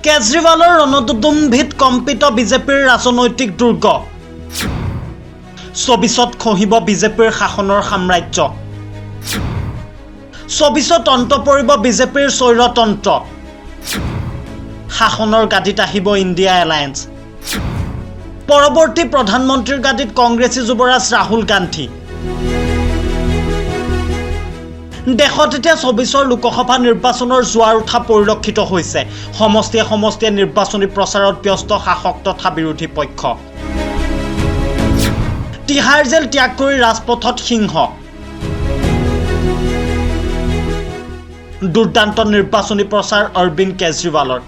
কেজৰিৱালৰ ৰণদুদুম্ভিত কম্পিত বিজেপিৰ ৰাজনৈতিক দুৰ্গ ২৪ত খহিব বিজেপিৰ শাসনৰ সাম্ৰাজ্য ২৪ত অন্ত পৰিব বিজেপিৰ স্বৈৰতন্ত্ৰ শাসনৰ গাদীত আহিব ইণ্ডিয়া এলায়েন্স পৰৱৰ্তী প্ৰধানমন্ত্ৰীৰ গাদীত কংগ্ৰেছী যুৱৰাজ ৰাহুল গান্ধী দেশত এতিয়া ২৪ৰ লোকসভা নিৰ্বাচনৰ জোৱাৰ উঠা পৰিলক্ষিত হৈছে সমষ্টিয়ে সমষ্টিয়ে নিৰ্বাচনী প্ৰচাৰত ব্যস্ত শাসক তথা বিৰোধী পক্ষ তিহাৰ জেল ত্যাগ কৰি ৰাজপথত সিংহ দুৰ্দান্ত নিৰ্বাচনী প্ৰচাৰ অৰবিন্দ কেজৰিৱালৰ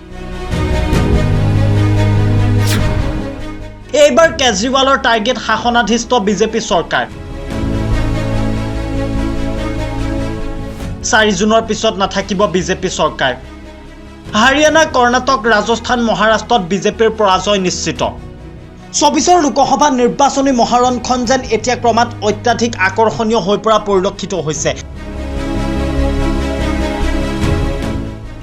এইবাৰ কেজৰিৱালৰ টাৰ্গেট শাসনাধীষ্ঠ বিজেপি চৰকাৰ ৪ জুনৰ পিছত নাথাকিব বিজেপি চৰকাৰ হাৰিয়ানা কৰ্ণাটক ৰাজস্থান মহাৰাষ্ট্ৰত বিজেপিৰ পৰাজয় নিশ্চিত ২৪ৰ লোকসভা নিৰ্বাচনী মহাৰণখন যেন এতিয়া ক্ৰমাৎ অত্যাধিক আকৰ্ষণীয় হৈ পৰা পৰিলক্ষিত হৈছে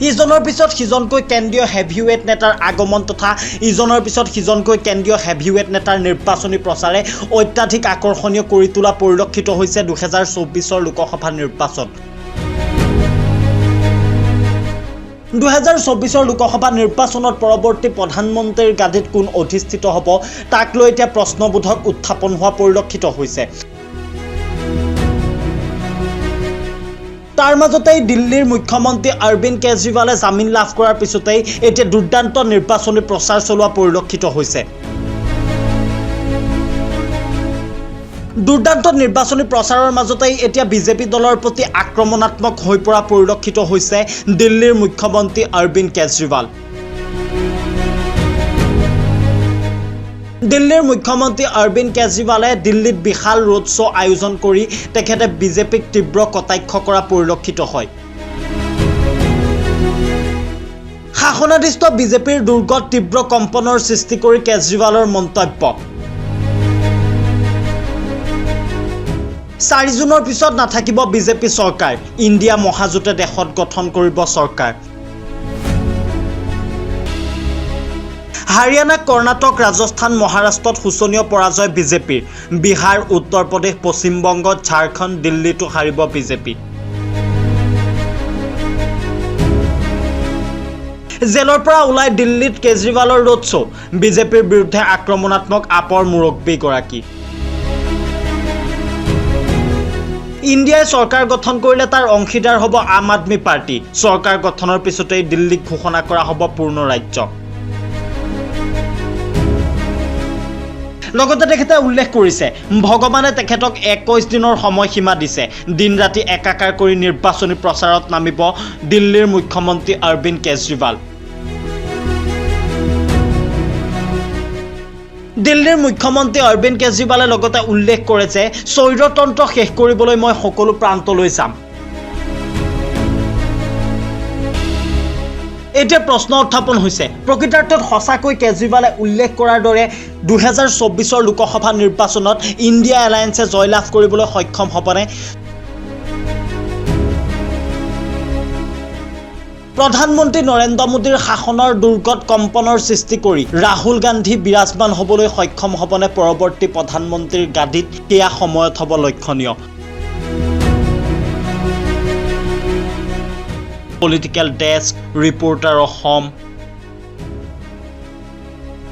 ইজনৰ পিছত সিজনকৈ কেন্দ্ৰীয় হেভিৱেট নেতাৰ আগমন তথা ইজনৰ পিছত সিজনকৈ কেন্দ্ৰীয় হেভিৱেট নেতাৰ নিৰ্বাচনী প্ৰচাৰে অত্যাধিক আকৰ্ষণীয় কৰি তোলা পৰিলক্ষিত হৈছে ২০২৪ৰ লোকসভা নিৰ্বাচন ২০২৪ৰ লোকসভা নিৰ্বাচনত পৰৱৰ্তী প্ৰধানমন্ত্ৰীৰ গাদীত কোন অধিষ্ঠিত হ'ব তাক লৈ এতিয়া প্ৰশ্নবোধক উত্থাপন হোৱা পৰিলক্ষিত হৈছে তাৰ মাজতেই দিল্লীৰ মুখ্যমন্ত্ৰী অৰবিন্দ কেজৰিৱালে জামিন লাভ কৰাৰ পিছতেই এতিয়া দুৰ্দান্ত নিৰ্বাচনী প্ৰচাৰ চলোৱা পৰিলক্ষিত হৈছে দুৰ্দান্ত নিৰ্বাচনী প্ৰচাৰৰ মাজতেই এতিয়া বিজেপি দলৰ প্ৰতি আক্ৰমণাত্মক হৈ পৰা পৰিলক্ষিত হৈছে দিল্লীৰ মুখ্যমন্ত্ৰী অৰবিন্দ কেজৰিৱাল দিল্লীৰ মুখ্যমন্ত্ৰী অৰবিন্দ কেজৰিৱালে দিল্লীত বিশাল ৰোড শ্ব' আয়োজন কৰি তেখেতে বিজেপিক তীব্ৰ কটাক্ষ কৰা পৰিলক্ষিত হয় শাসনাধীষ্ঠ বিজেপিৰ দুৰ্গত তীব্ৰ কম্পনৰ সৃষ্টি কৰি কেজৰিৱালৰ মন্তব্য ৪ জুনৰ পিছত নাথাকিব বিজেপি চৰকাৰ ইণ্ডিয়া মহাজোঁটে দেশত গঠন কৰিব চৰকাৰ হাৰিয়ানা কৰ্ণাটক ৰাজস্থান মহাৰাষ্ট্ৰত শোচনীয় পৰাজয় বিজেপিৰ বিহাৰ উত্তৰ প্ৰদেশ পশ্চিমবংগ ঝাৰখণ্ড দিল্লীতো হাৰিব বিজেপি জেলৰ পৰা ওলাই দিল্লীত কেজৰিৱালৰ ৰোড শ্ব' বিজেপিৰ বিৰুদ্ধে আক্ৰমণাত্মক আপৰ মুৰব্বীগৰাকী ইণ্ডিয়াই চৰকাৰ গঠন কৰিলে তাৰ অংশীদাৰ হ'ব আম আদমি পাৰ্টি চৰকাৰ গঠনৰ পিছতেই দিল্লীক ঘোষণা কৰা হ'ব পূৰ্ণ ৰাজ্য লগতে তেখেতে উল্লেখ কৰিছে ভগৱানে তেখেতক ২১ দিনৰ সময়সীমা দিছে দিন ৰাতি একাকাৰ কৰি নিৰ্বাচনী প্ৰচাৰত নামিব দিল্লীৰ মুখ্যমন্ত্ৰী অৰবিন্দ কেজৰিৱাল দিল্লীৰ মুখ্যমন্ত্ৰী অৰবিন্দ কেজৰিৱালে লগতে উল্লেখ কৰে যে স্বৈৰতন্ত্ৰ শেষ কৰিবলৈ মই সকলো প্ৰান্তলৈ যাম এতিয়া প্ৰশ্ন উত্থাপন হৈছে প্ৰকৃতাৰ্থত সঁচাকৈ কেজৰিৱালে উল্লেখ কৰাৰ দৰে ২০২৪ৰ লোকসভা নিৰ্বাচনত ইণ্ডিয়া এলায়েন্সে জয়লাভ কৰিবলৈ সক্ষম হ'বনে প্ৰধানমন্ত্ৰী নৰেন্দ্ৰ মোদীৰ শাসনৰ দুৰ্গত কম্পনৰ সৃষ্টি কৰি ৰাহুল গান্ধী বিৰাজমান হ'বলৈ সক্ষম হ'বনে পৰৱৰ্তী প্ৰধানমন্ত্ৰীৰ গাদীত সেয়া সময়ত হ'ব লক্ষণীয় পলিটিকেল ডেস্ক ৰিপৰ্টাৰ অসম